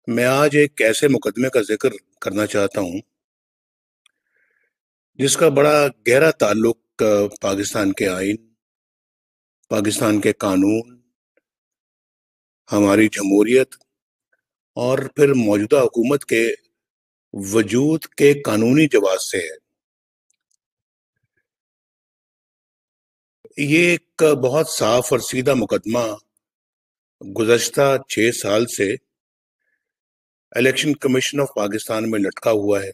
میں آج ایک ایسے مقدمے کا ذکر کرنا چاہتا ہوں جس کا بڑا گہرا تعلق پاکستان کے آئین، پاکستان کے قانون، ہماری جمہوریت اور پھر موجودہ حکومت کے وجود کے قانونی جواز سے ہے۔ یہ ایک بہت صاف اور سیدھا مقدمہ گزشتہ 6 سال سے الیکشن کمیشن آف پاکستان میں لٹکا ہوا ہے۔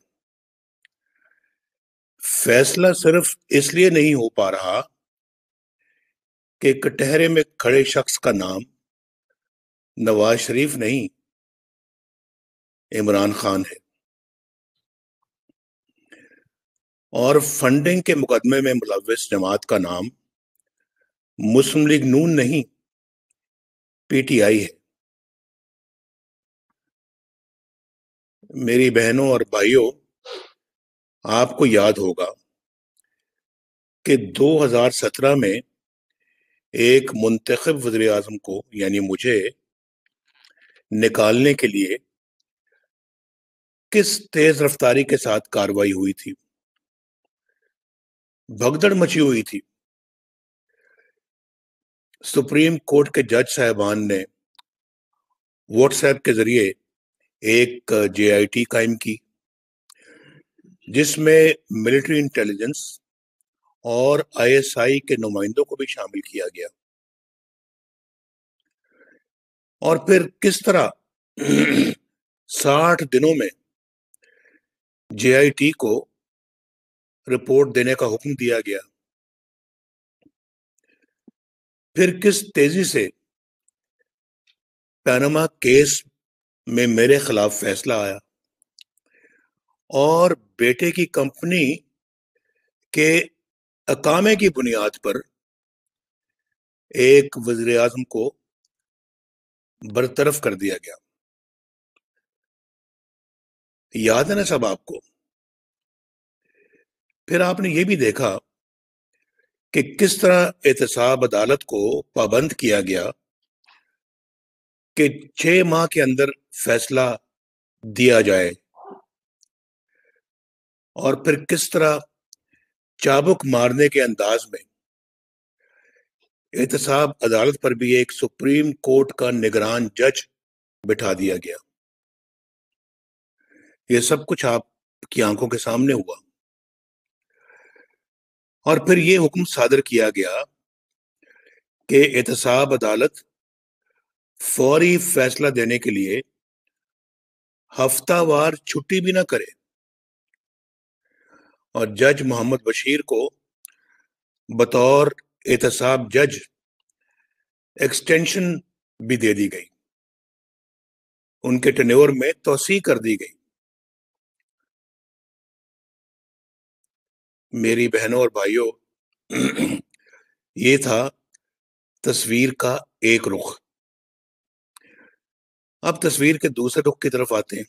فیصلہ صرف اس لیے نہیں ہو پا رہا کہ کٹہرے میں کھڑے شخص کا نام نواز شریف نہیں، عمران خان ہے، اور فنڈنگ کے مقدمے میں ملوث جماعت کا نام مسلم لیگ نون نہیں، پی ٹی آئی ہے۔ میری بہنوں اور بھائیوں، آپ کو یاد ہوگا کہ 2017 میں ایک منتخب وزیر اعظم کو یعنی مجھے نکالنے کے لیے کس تیز رفتاری کے ساتھ کارروائی ہوئی تھی، بھگدڑ مچی ہوئی تھی۔ سپریم کورٹ کے جج صاحبان نے واٹس ایپ کے ذریعے ایک جے آئی ٹی قائم کی جس میں ملٹری انٹیلیجنس اور آئی ایس آئی کے نمائندوں کو بھی شامل کیا گیا، اور پھر کس طرح 60 دنوں میں جے آئی ٹی کو رپورٹ دینے کا حکم دیا گیا، پھر کس تیزی سے پاناما کیس میں میرے خلاف فیصلہ آیا اور بیٹے کی کمپنی کے اقامے کی بنیاد پر ایک وزیر اعظم کو برطرف کر دیا گیا۔ یاد ہے نا سب آپ کو؟ پھر آپ نے یہ بھی دیکھا کہ کس طرح احتساب عدالت کو پابند کیا گیا کہ 6 ماہ کے اندر فیصلہ دیا جائے، اور پھر کس طرح چابک مارنے کے انداز میں احتساب عدالت پر بھی ایک سپریم کورٹ کا نگران جج بٹھا دیا گیا۔ یہ سب کچھ آپ کی آنکھوں کے سامنے ہوا، اور پھر یہ حکم صادر کیا گیا کہ احتساب عدالت فوری فیصلہ دینے کے لیے ہفتہ وار چھٹی بھی نہ کرے، اور جج محمد بشیر کو بطور احتساب جج ایکسٹینشن بھی دے دی گئی، ان کے ٹینیور میں توسیع کر دی گئی۔ میری بہنوں اور بھائیوں، یہ تھا تصویر کا ایک رخ۔ اب تصویر کے دوسرے رخ کی طرف آتے ہیں۔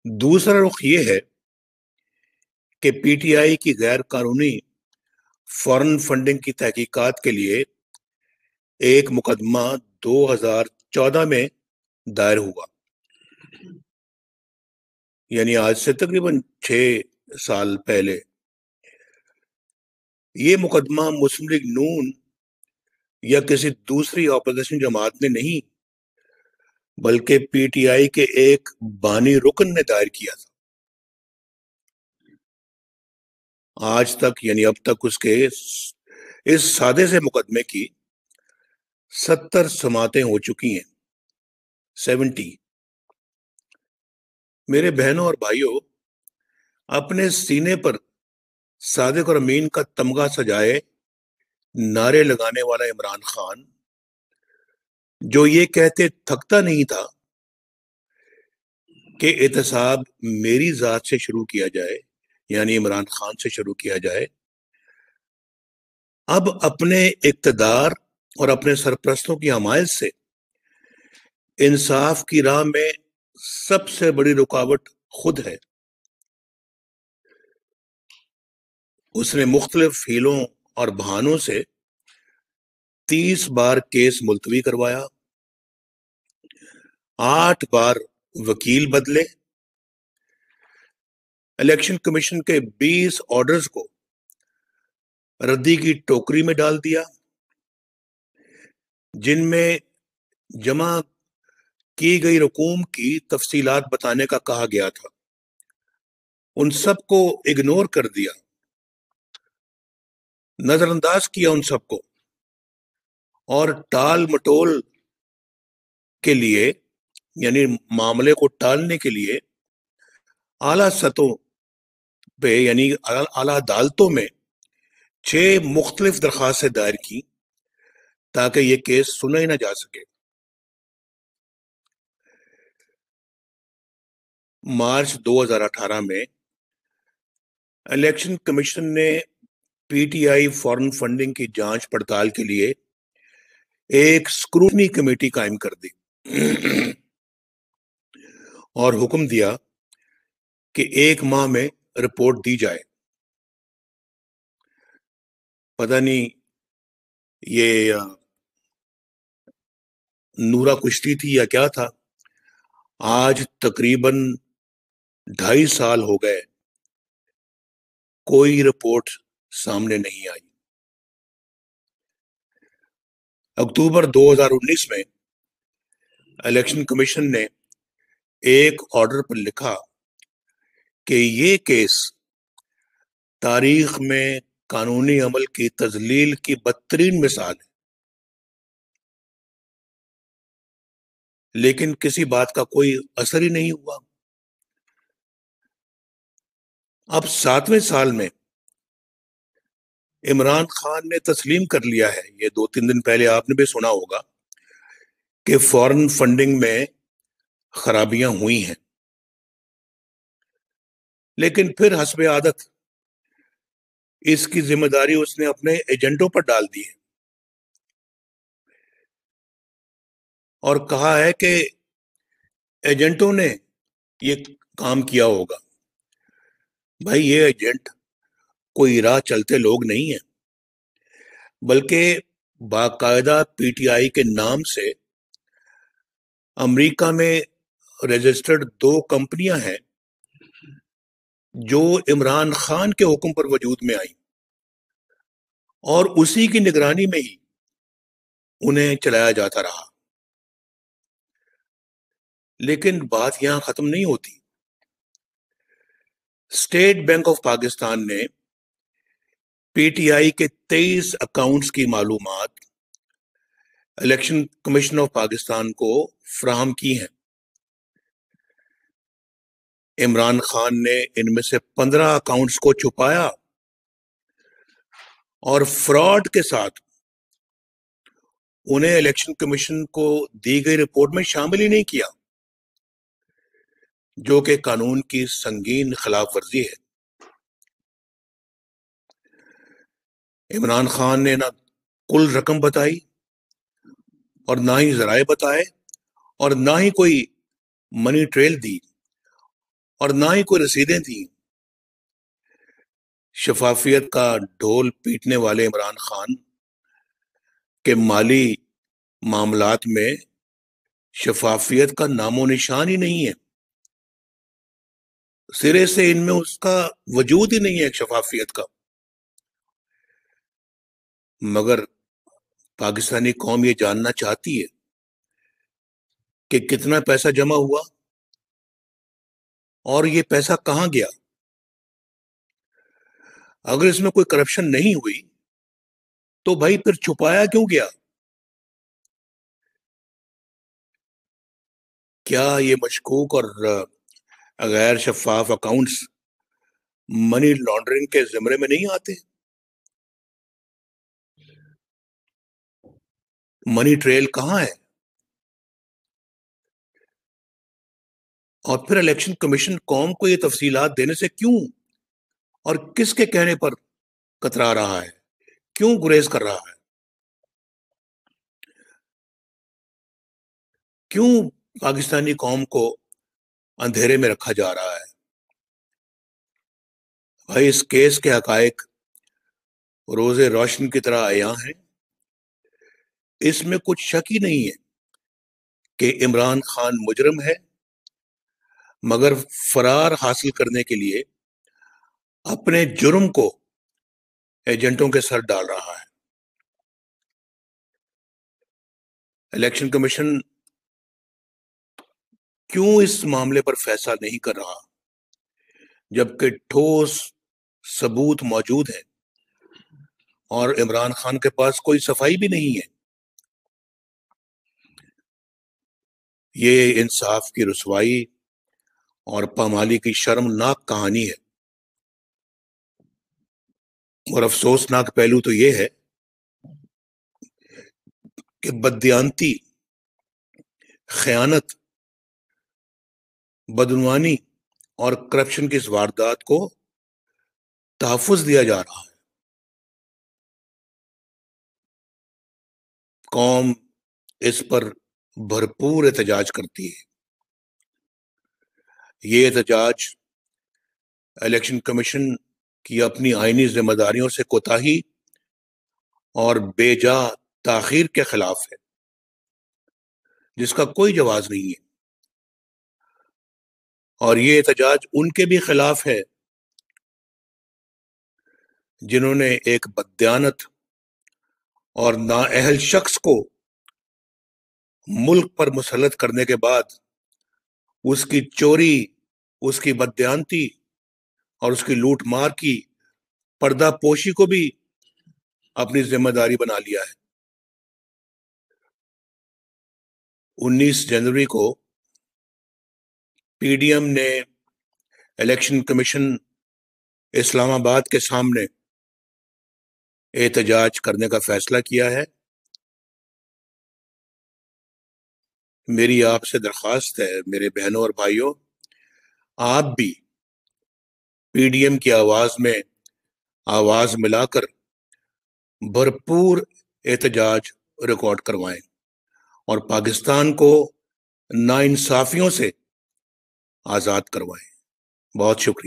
دوسرا رخ یہ ہے کہ پی ٹی آئی کی غیر قانونی فارن فنڈنگ کی تحقیقات کے لیے ایک مقدمہ 2014 میں دائر ہوا، یعنی آج سے تقریباً 6 سال پہلے۔ یہ مقدمہ مسلم لیگ نون یا کسی دوسری اپوزیشن جماعت نے نہیں، بلکہ پی ٹی آئی کے ایک بانی رکن نے دائر کیا تھا۔ آج تک یعنی اب تک اس کے اس سادے سے مقدمے کی 70 سماعتیں ہو چکی ہیں، 70۔ میرے بہنوں اور بھائیوں، اپنے سینے پر صادق اور امین کا تمغہ سجائے نعرے لگانے والا عمران خان، جو یہ کہتے تھکتا نہیں تھا کہ احتساب میری ذات سے شروع کیا جائے، یعنی عمران خان سے شروع کیا جائے، اب اپنے اقتدار اور اپنے سرپرستوں کی حمایت سے انصاف کی راہ میں سب سے بڑی رکاوٹ خود ہے۔ اس نے مختلف ہیلوں اور بہانوں سے 30 بار کیس ملتوی کروایا، 8 بار وکیل بدلے، الیکشن کمیشن کے 20 آرڈرز کو ردی کی ٹوکری میں ڈال دیا، جن میں جمع کی گئی رقوم کی تفصیلات بتانے کا کہا گیا تھا، ان سب کو اگنور کر دیا، نظر انداز کیا ان سب کو، اور ٹال مٹول کے لیے، یعنی معاملے کو ٹالنے کے لیے اعلیٰ سطحوں پہ یعنی اعلیٰ عدالتوں میں 6 مختلف درخواستیں دائر کی تاکہ یہ کیس سنا ہی نہ جا سکے۔ مارچ 2018 میں الیکشن کمیشن نے P T I foreign funding کی جانچ پڑتال کے لیے ایک اسکروٹنی کمیٹی قائم کر دی اور حکم دیا کہ 1 ماہ میں رپورٹ دی جائے۔ پتہ نہیں یہ نورا کشتی تھی یا کیا تھا، آج تقریباً 2.5 سال ہو گئے، کوئی رپورٹ سامنے نہیں آئی۔ اکتوبر 2019 میں الیکشن کمیشن نے ایک آرڈر پر لکھا کہ یہ کیس تاریخ میں قانونی عمل کی تذلیل کی بدترین مثال ہے، لیکن کسی بات کا کوئی اثر ہی نہیں ہوا۔ اب 7ویں سال میں عمران خان نے تسلیم کر لیا ہے، یہ 2-3 دن پہلے آپ نے بھی سنا ہوگا کہ فارن فنڈنگ میں خرابیاں ہوئی ہیں، لیکن پھر حسب عادت اس کی ذمہ داری اس نے اپنے ایجنٹوں پر ڈال دی ہے اور کہا ہے کہ ایجنٹوں نے یہ کام کیا ہوگا۔ بھائی، یہ ایجنٹ کوئی راہ چلتے لوگ نہیں ہیں، بلکہ باقاعدہ پی ٹی آئی کے نام سے امریکہ میں رجسٹرڈ 2 کمپنیاں ہیں جو عمران خان کے حکم پر وجود میں آئیں اور اسی کی نگرانی میں ہی انہیں چلایا جاتا رہا۔ لیکن بات یہاں ختم نہیں ہوتی۔ اسٹیٹ بینک آف پاکستان نے پی ٹی آئی کے 23 اکاؤنٹس کی معلومات الیکشن کمیشن آف پاکستان کو فراہم کی ہیں۔ عمران خان نے ان میں سے 15 اکاؤنٹس کو چھپایا اور فراڈ کے ساتھ انہیں الیکشن کمیشن کو دی گئی رپورٹ میں شامل ہی نہیں کیا، جو کہ قانون کی سنگین خلاف ورزی ہے۔ عمران خان نے نہ کل رقم بتائی اور نہ ہی ذرائع بتائے اور نہ ہی کوئی منی ٹریل دی اور نہ ہی کوئی رسیدیں دی۔ شفافیت کا ڈھول پیٹنے والے عمران خان کے مالی معاملات میں شفافیت کا نام و نشان ہی نہیں ہے، سرے سے ان میں اس کا وجود ہی نہیں ہے شفافیت کا۔ مگر پاکستانی قوم یہ جاننا چاہتی ہے کہ کتنا پیسہ جمع ہوا اور یہ پیسہ کہاں گیا۔ اگر اس میں کوئی کرپشن نہیں ہوئی تو بھائی پھر چھپایا کیوں گیا؟ کیا یہ مشکوک اور غیر شفاف اکاؤنٹس منی لانڈرنگ کے زمرے میں نہیں آتے؟ منی ٹریل کہاں ہے؟ اور پھر الیکشن کمیشن قوم کو یہ تفصیلات دینے سے کیوں اور کس کے کہنے پر کترا رہا ہے، کیوں گریز کر رہا ہے؟ کیوں پاکستانی قوم کو اندھیرے میں رکھا جا رہا ہے؟ بھائی، اس کیس کے حقائق روز روشن کی طرح عیاں ہیں۔ اس میں کچھ شک ہی نہیں ہے کہ عمران خان مجرم ہے، مگر فرار حاصل کرنے کے لیے اپنے جرم کو ایجنٹوں کے سر ڈال رہا ہے۔ الیکشن کمیشن کیوں اس معاملے پر فیصلہ نہیں کر رہا جبکہ ٹھوس ثبوت موجود ہے اور عمران خان کے پاس کوئی صفائی بھی نہیں ہے؟ یہ انصاف کی رسوائی اور پامالی کی شرمناک کہانی ہے، اور افسوسناک پہلو تو یہ ہے کہ بددیانتی، خیانت، بدعنوانی اور کرپشن کی اس واردات کو تحفظ دیا جا رہا ہے۔ قوم اس پر بھرپور احتجاج کرتی ہے۔ یہ احتجاج الیکشن کمیشن کی اپنی آئینی ذمہ داریوں سے کوتاہی اور بے جا تاخیر کے خلاف ہے، جس کا کوئی جواز نہیں ہے، اور یہ احتجاج ان کے بھی خلاف ہے جنہوں نے ایک بددیانت اور نااہل شخص کو ملک پر مسلط کرنے کے بعد اس کی چوری، اس کی بددیانتی اور اس کی لوٹ مار کی پردہ پوشی کو بھی اپنی ذمہ داری بنا لیا ہے۔ 19 جنوری کو پی ڈی ایم نے الیکشن کمیشن اسلام آباد کے سامنے احتجاج کرنے کا فیصلہ کیا ہے۔ میری آپ سے درخواست ہے، میرے بہنوں اور بھائیوں، آپ بھی پی ڈی ایم کی آواز میں آواز ملا کر بھرپور احتجاج ریکارڈ کروائیں اور پاکستان کو ناانصافیوں سے آزاد کروائیں۔ بہت شکریہ۔